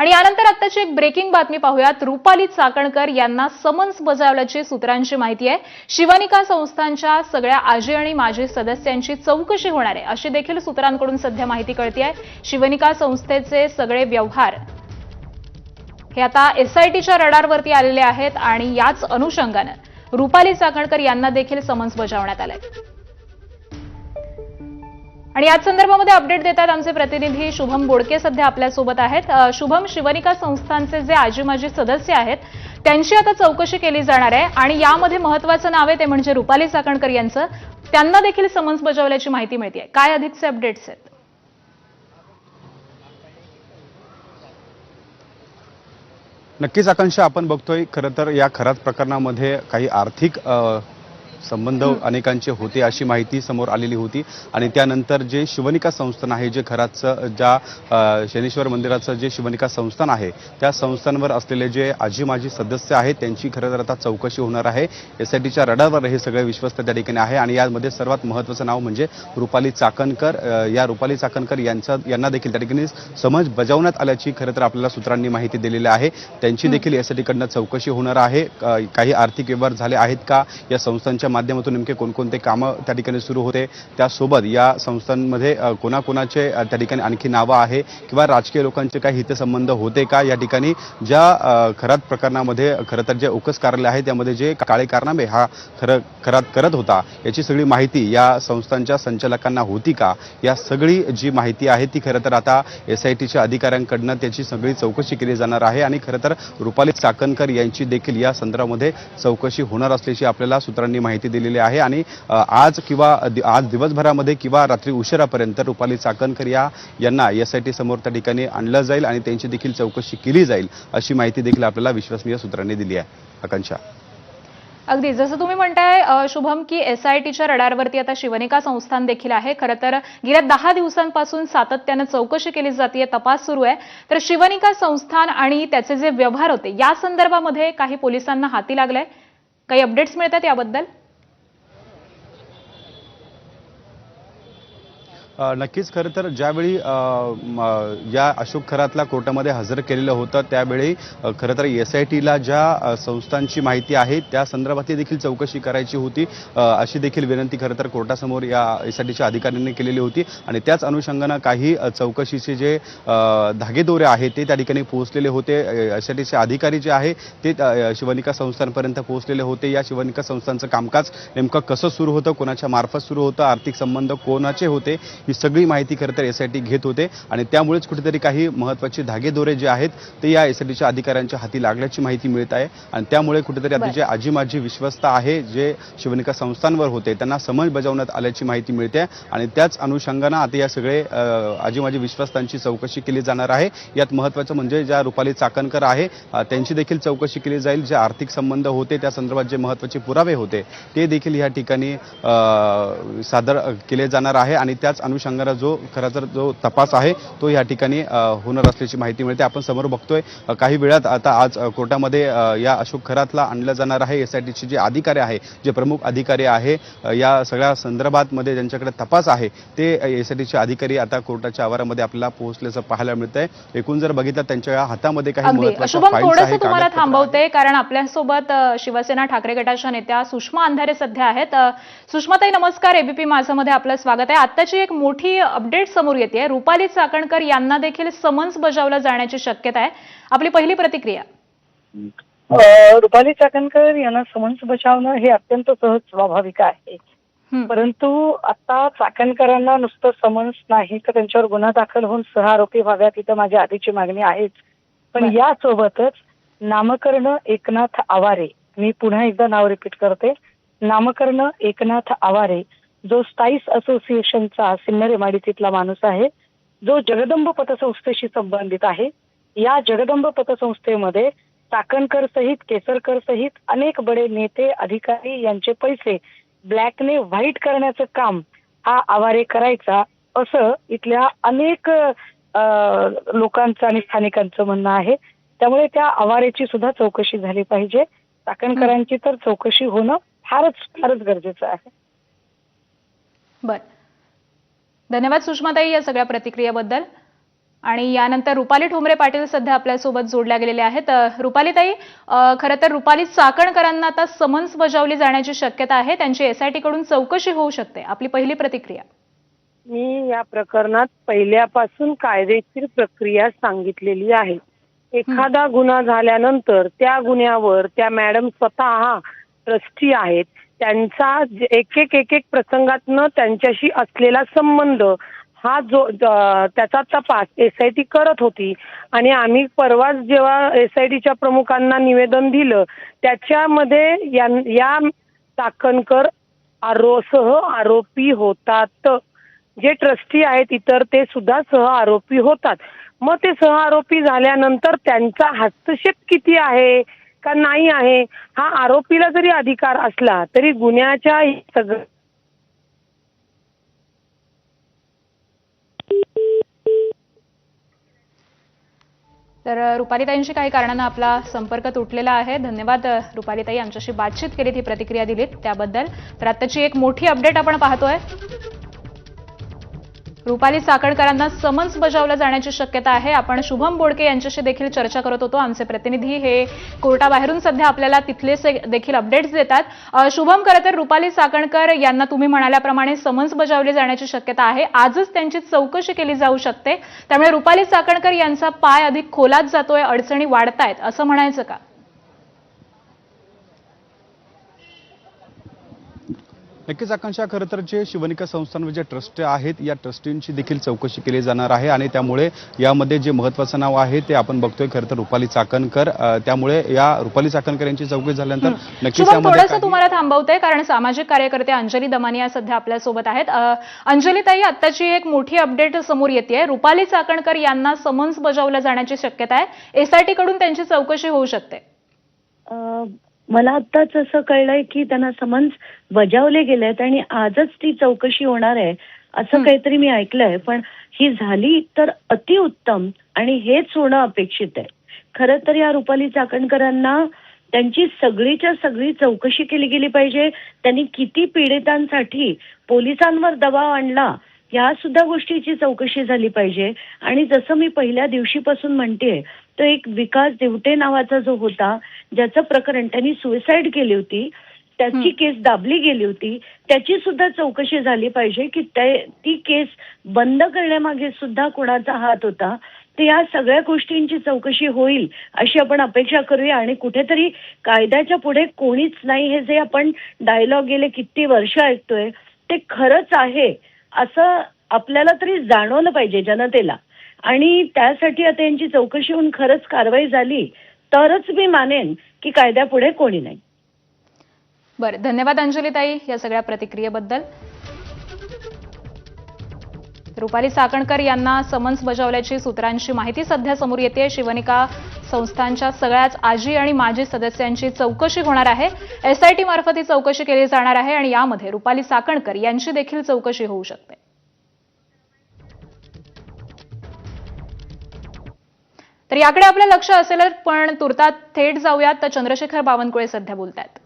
आणि यानंतर आत्ताची एक ब्रेकिंग बातमी पाहूयात। रुपाली चाकणकर यांना समन्स बजावल्याची सूत्रांची माहिती आहे। शिवनिका संस्थांच्या सगळ्या आजी आणि माजी सदस्यांची चौकशी होणार आहे अशी देखील सूत्रांकडून सध्या माहिती कळते आहे। शिवनिका संस्थेचे सगळे व्यवहार हे आता एसआयटीच्या रडारवरती आलेले आहेत आणि याच अनुषंगाने रुपाली चाकणकर यांना देखील समन्स बजावण्यात आले। आणि याच संदर्भामध्ये अपडेट देतात आमचे प्रतिनिधी शुभम बोडके सध्या आपल्यासोबत आहेत। शुभम, शिवनिका संस्थांचे जे आजी माजी सदस्य आहेत त्यांची आता चौकशी केली जाणार आहे आणि यामध्ये महत्त्वाचं नाव आहे ते म्हणजे रुपाली चाकणकर यांचं। त्यांना देखील समन्स बजावल्याची माहिती मिळते। काय अधिकचे अपडेट्स आहेत? नक्कीच आकांक्षा, आपण बघतोय खरं तर या खरात प्रकरणामध्ये काही आर्थिक संबंध अनेकांचे होते अशी माहिती समोर आलेली होती। आणि त्यानंतर जे शिवनिका संस्थान आहे, जे खरातचं ज्या शनीश्वर मंदिराचं जे शिवनिका संस्थान आहे त्या संस्थांवर असलेले जे आजी माजी सदस्य आहेत त्यांची खरं तर आता चौकशी होणार आहे। एसआयटीच्या रडारवर हे सगळे विश्वस्त त्या ठिकाणी आहे आणि यामध्ये सर्वात महत्त्वाचं नाव म्हणजे रुपाली चाकणकर। या रुपाली चाकणकर यांना देखील त्या ठिकाणी समन्स बजावण्यात आल्याची खरं तर आपल्याला सूत्रांनी माहिती दिलेली आहे। त्यांची देखील एसआयटीकडनं चौकशी होणार आहे। काही आर्थिक व्यवहार झाले आहेत का, या संस्थांच्या माध्यमातून नेमके कोणकोणते कामं त्या ठिकाणी सुरू होते, त्यासोबत या संस्थांमध्ये कोणाकोणाचे त्या ठिकाणी आणखी नावं आहे किंवा राजकीय लोकांचे काही हितसंबंध होते का, या ठिकाणी ज्या खरात प्रकरणामध्ये खरं तर जे उकस कार्यालय आहे त्यामध्ये जे काळे कारनामे हा खरात करत होता याची सगळी माहिती या संस्थांच्या संचालकांना होती का, या सगळी जी माहिती आहे ती खरं तर आता एसआयटीच्या अधिकाऱ्यांकडनं त्याची सगळी चौकशी केली जाणार आहे। आणि खरं तर रुपाली चाकणकर यांची देखील या संदर्भामध्ये चौकशी होणार असल्याची आपल्याला सूत्रांनी माहिती दिलेली आहे। आणि आज दिवसभरामध्ये किंवा रात्री उशिरापर्यंत रुपाली चाकणकर यांना एसआयटी समोर त्या ठिकाणी आणलं जाईल आणि त्यांची देखील चौकशी केली जाईल अशी माहिती देखील आपल्याला विश्वसनीय सूत्रांनी दिली आहे। आकांक्षा, अगदी जसं तुम्ही म्हणताय शुभम की एसआयटीच्या रडारवरती आता शिवनिका संस्थान देखील आहे। खरं तर गेल्या 10 दिवसांपासून सातत्याने चौकशी केली जाते, तपास सुरू आहे। तर शिवनिका संस्थान आणि त्याचे जे व्यवहार होते या संदर्भामध्ये काही पोलिसांना हाती लागलंय, काही अपडेट्स मिळतात याबद्दल? नक्कीच, खरं तर ज्यावेळी या अशोक खरातला कोर्टामध्ये हजर केलेलं होतं त्यावेळी खरं तर एसआयटीला ज्या संस्थांची माहिती आहे त्या संदर्भात देखील चौकशी करायची होती अशी देखील विनंती खरं तर कोर्टासमोर या एसआयटीच्या अधिकाऱ्यांनी केलेली होती। आणि त्याच अनुषंगानं काही चौकशीचे जे धागेदोरे आहेत ते त्या ठिकाणी पोहोचलेले होते। एसआयटीचे अधिकारी जे आहे ते शिवनिका संस्थांपर्यंत पोहोचलेले होते। या शिवनिका संस्थांचं कामकाज नेमकं कसं सुरू होतं, कोणाच्या मार्फत सुरू होतं, आर्थिक संबंध कोणाचे होते, ही सगळी माहिती खरं तर एसआयटी घेत होते। आणि त्यामुळेच कुठेतरी काही महत्त्वाचे धागेदोरे जे आहेत ते या एसआयटीच्या अधिकाऱ्यांच्या हाती लागल्याची माहिती मिळत आहे। आणि त्यामुळे कुठेतरी आता जे आजी माजी विश्वस्त आहे जे शिवनिका संस्थांवर होते त्यांना समन्स बजावण्यात आल्याची माहिती मिळते। आणि त्याच अनुषंगानं आता या सगळे आजी माजी विश्वस्तांची चौकशी केली जाणार आहे। यात महत्त्वाचं म्हणजे ज्या रुपाली चाकणकर आहे त्यांची देखील चौकशी केली जाईल। जे आर्थिक संबंध होते त्या संदर्भात जे महत्त्वाचे पुरावे होते ते देखील या ठिकाणी सादर केले जाणार आहे। आणि त्याच अनुषंगाने जो खरं तर जो तपास आहे तो या ठिकाणी होणार असल्याची माहिती मिळते। आपण समोर बघतोय काही वेळात आता आज कोर्टामध्ये या अशोक खरातला आणलं जाणार आहे। एसआयटीचे जे अधिकारी आहे, जे प्रमुख अधिकारी आहे या सगळ्या संदर्भात मध्ये ज्यांच्याकडे तपास आहे ते एसआयटीचे अधिकारी आता कोर्टाच्या आवारामध्ये आपल्याला पोहोचल्याचं पाहायला मिळतंय। एकूण जर बघितलं त्यांच्या हातामध्ये काही महत्त्वाच्या फाईल्स आहेत। तुम्हाला थांबवते कारण आपल्यासोबत शिवसेना ठाकरे गटाच्या नेत्या सुषमा अंधारे सध्या आहेत। सुषमाताई नमस्कार, एबीपी माझामध्ये आपलं स्वागत आहे। आत्ताची एक मोठी अपडेट समोर येते, रुपाली चाकणकर यांना देखील समन्स बजावलं जाण्याची शक्यता आहे, आपली पहिली प्रतिक्रिया? रुपाली चाकणकर यांना समन्स बजावणं हे अत्यंत सहज स्वाभाविक आहे। परंतु आता चाकणकरांना नुसतं समन्स नाही तर त्यांच्यावर गुन्हा दाखल होऊन सहआरोपी व्हाव्यात इथं माझी आधीची मागणी आहेच। पण यासोबतच नामकर्ण एकनाथ आवारे, मी पुन्हा एकदा नाव रिपीट करते, नामकर्ण एकनाथ आवारे जो स्टाईस असोसिएशनचा सिन्नर इमारतीतला माणूस आहे, जो जगदंब पतसंस्थेशी संबंधित आहे। या जगदंब पतसंस्थेमध्ये चाकणकर सहित, केसरकर सहित अनेक बडे नेते अधिकारी यांचे पैसे ब्लॅकने व्हाईट करण्याचं काम हा आवारे करायचा असं इथल्या अनेक लोकांचं आणि स्थानिकांचं म्हणणं आहे। त्यामुळे त्या आवारेची सुद्धा चौकशी झाली पाहिजे। चाकणकरांची तर चौकशी होणं फारच गरजेचं आहे। बर, धन्यवाद सुषमाताई या सगळ्या प्रतिक्रियेबद्दल। आणि यानंतर रुपाली ठोंबरे पाटील सध्या आपल्यासोबत जोडल्या गेलेल्या आहेत. रुपालीताई, खरं तर रुपाली चाकणकरांना आता समन्स बजावली जाण्याची शक्यता आहे. त्यांची एसआयटी कडून चौकशी होऊ शकते. आपली पहिली प्रतिक्रिया? मी या प्रकरणात पहिल्यापासून कायदेशीर प्रक्रिया सांगितलेली आहे. एखादा गुन्हा झाल्यानंतर त्या गुन्ह्यावर त्या मॅडम स्वतः ट्रस्टी आहेत, त्यांचा एक एक प्रसंगातनं त्यांच्याशी असलेला संबंध हा जो त्याचा तपास एसआयटी करत होती. आणि आम्ही परवाच जेव्हा एसआयटीच्या प्रमुखांना निवेदन दिलं त्याच्यामध्ये या चाकणकर सह आरोपी होतात. जे ट्रस्टी आहेत इतर ते सुद्धा सह आरोपी होतात. मग ते सह आरोपी झाल्यानंतर त्यांचा हस्तक्षेप किती आहे का नाही आहे, हा आरोपीला जरी अधिकार असला तरी गुन्ह्याच्या सगळं तर रुपालीताईंशी काही कारणानं आपला संपर्क तुटलेला आहे. धन्यवाद रुपालीताई, आमच्याशी बातचीत केली, ती प्रतिक्रिया दिलीत त्याबद्दल. तर आत्ताची एक मोठी अपडेट आपण पाहतोय. रुपाली चाकणकरांना समन्स बजावलं जाण्याची शक्यता आहे. आपण शुभम बोडके यांच्याशी देखील चर्चा करत होतो. आमचे प्रतिनिधी हे कोर्टाबाहेरून सध्या आपल्याला तिथले देखील अपडेट्स देतात. शुभम, खरं तर रुपाली चाकणकर यांना तुम्ही म्हणाल्याप्रमाणे समन्स बजावली जाण्याची शक्यता आहे. आजच त्यांची चौकशी केली जाऊ शकते. त्यामुळे रुपाली चाकणकर यांचा पाय अधिक खोलात जातोय, अडचणी वाढतायत असं म्हणायचं का? नक्कीच आकांक्षा, खरं तर जे शिवनिका संस्थांवर जे ट्रस्ट आहेत या ट्रस्टींची देखील चौकशी केली जाणार आहे. आणि त्यामुळे यामध्ये जे महत्त्वाचं नाव आहे ते आपण बघतोय खरं तर रुपाली चाकणकर. त्यामुळे या रुपाली चाकणकर यांची चौकशी झाल्यानंतर नक्कीच थोडंसं तुम्हाला थांबवतोय, कारण सामाजिक कार्यकर्ते अंजली दमानिया सध्या आपल्यासोबत आहेत. अंजलीताई, आत्ताची एक मोठी अपडेट समोर येते. रुपाली चाकणकर यांना समन्स बजावलं जाण्याची शक्यता आहे. एसआयटी कडून त्यांची चौकशी होऊ शकते. मला आत्ताच असं कळलंय की त्यांना समन्स बजावले गेलेत आणि आजच ती चौकशी होणार आहे असं काहीतरी मी ऐकलंय. पण ही झाली तर अतिउत्तम आणि हेच होणं अपेक्षित आहे. खरं तर या रुपाली चाकणकरांना त्यांची सगळीच्या सगळी चौकशी केली गेली पाहिजे. त्यांनी किती पीडितांसाठी पोलिसांवर दबाव आणला या सुद्धा गोष्टीची चौकशी झाली पाहिजे. आणि जसं मी पहिल्या दिवशीपासून म्हणतेय, तो एक विकास देवटे नावाचा जो होता ज्याचं प्रकरण त्यांनी सुसाईड केली होती, त्याची केस दाबली गेली होती, त्याची सुद्धा चौकशी झाली पाहिजे की ती केस बंद करण्यामागे सुद्धा कोणाचा हात होता. तर या सगळ्या गोष्टींची चौकशी होईल अशी आपण अपेक्षा करूया. आणि कुठेतरी कायद्याच्या पुढे कोणीच नाही हे जे आपण डायलॉग गेले किती वर्ष ऐकतोय ते खरंच आहे असं आपल्याला तरी जाणवलं पाहिजे जनतेला. आणि त्यासाठी आता यांची चौकशी होऊन खरंच कारवाई झाली तरच मी मानेन की कायद्यापुढे कोणी नाही. बरं, धन्यवाद अंजलीताई या सगळ्या प्रतिक्रियेबद्दल. रुपाली चाकणकर यांना समन्स बजावल्याची सूत्रांची माहिती सध्या समोर येते. शिवनिका संस्थांच्या सगळ्याच आजी आणि माजी सदस्यांची चौकशी होणार आहे. एसआयटी मार्फत ही चौकशी केली जाणार आहे आणि यामध्ये रुपाली चाकणकर यांची देखील चौकशी होऊ शकते. तर याकडे आपलं लक्ष असेल, पण तुर्तात थेट जाऊयात तर चंद्रशेखर बावनकुळे सध्या बोलतात.